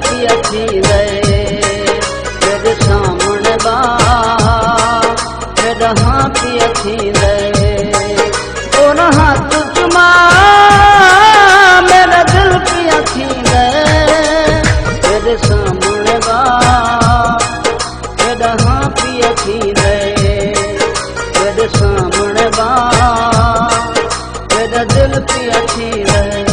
पिया थी गए तेरे सामने बा तेरा हाँ पिया थी गए और हाथ चुमा मेरा दिल पिया थी गए तेरे सामने बा तेरा हाँ पिया थी गए तेरे सामने बा तेरा दिल पिया थी गए।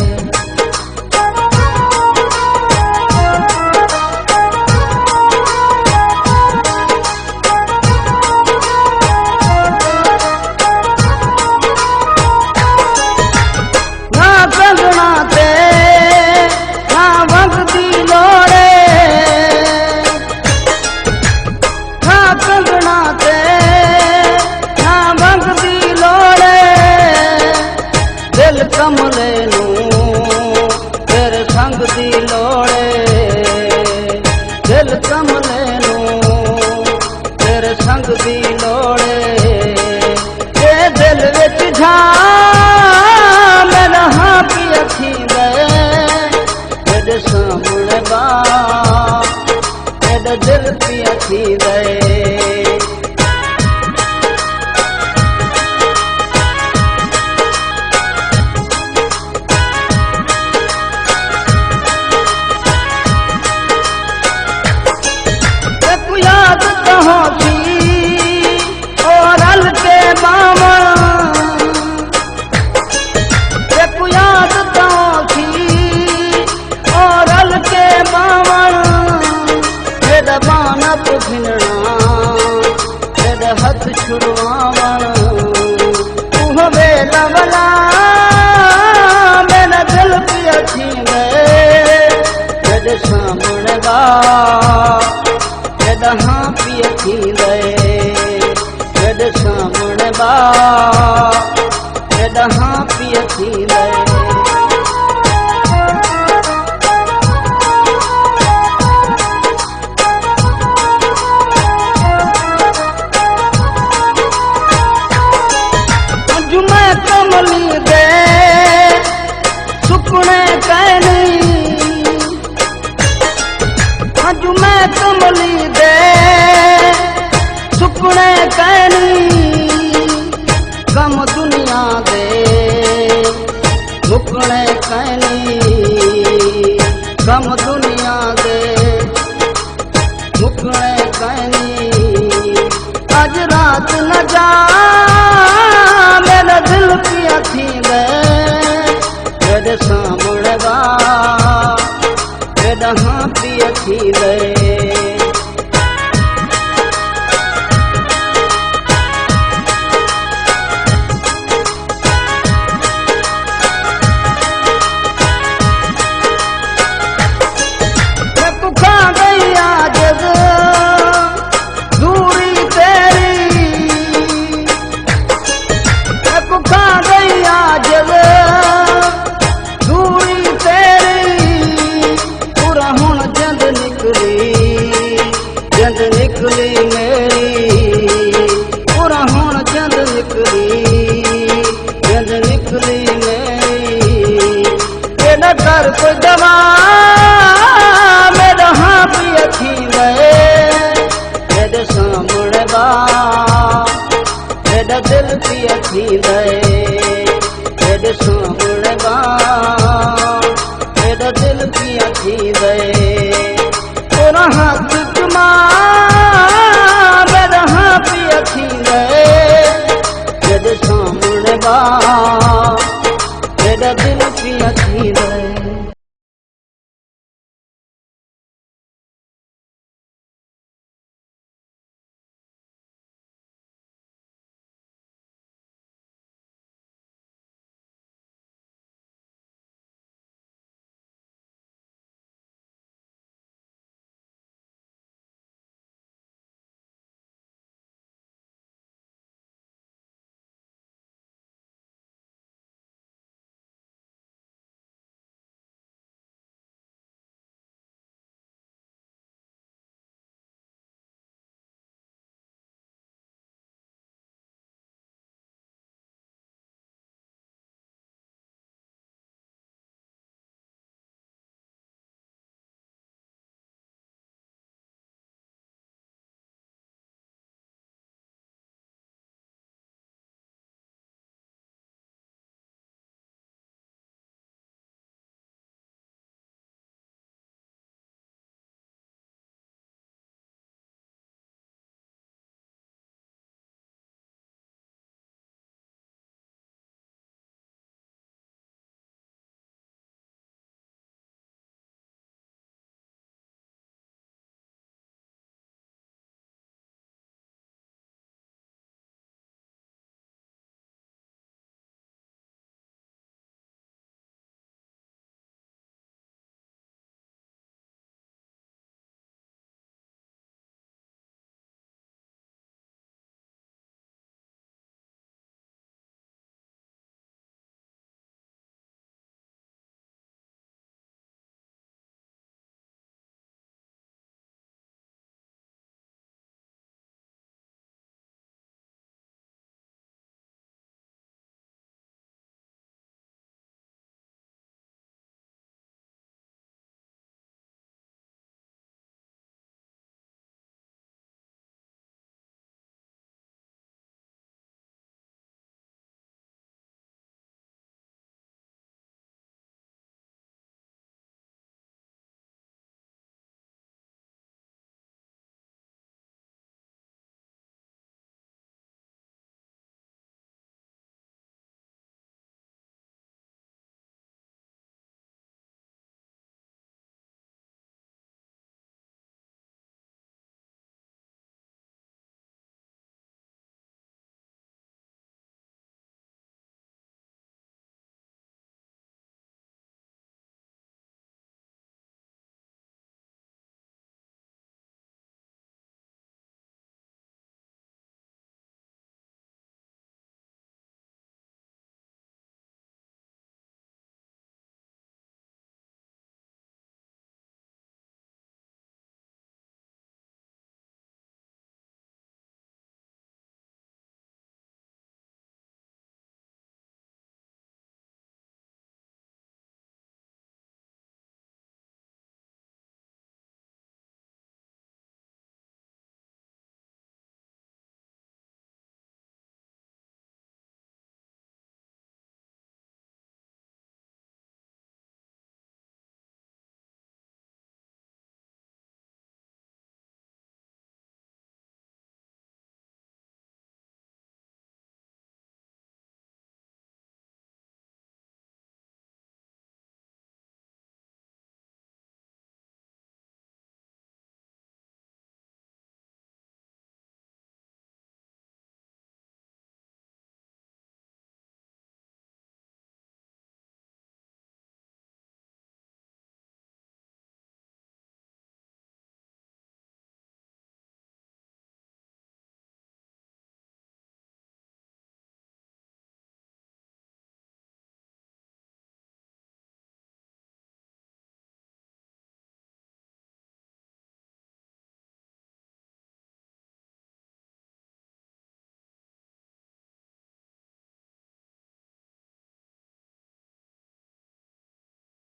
कमले नू तेरे संग दी लोड़े दिल कमले नू तेरे संग दी लोड़े ये दिल विच झा मेरा हाँ पिया थी गए तेरे सामने बा तेरा दिल पिया थी गए। तेरे हाथ छुड़वावन तू वेला वाला मेरा दिल पिया थी गए तेरे सामने बा तेरा हाँ पिया थी गए तेरे सामने बा तेरा हाँ पिया थी गए। कमली दे सुकने कहनी हज मैं कमली दे सुकने कहनी गम दुनिया दे मुकने कहनी गम दुनिया दे मुकने कहनी आज रात न जा मेरा दिल पिया थी गए तेरे सामने बा तेरा हाँ पिया थी गए। तू खा गई आज दूरी तेरी खा गई आज दूरी तेरी पूरा हुण जंद निकली मेरी पूरा हुण जंद निकली मेरी तेरा घर कोई दवा मेरा हाँ पिया थी गए तेरे सामने बा तेरा दिल पिया थी गए तेरे सामने बा तेरा दिल पिया थी गए और हाथ चुमा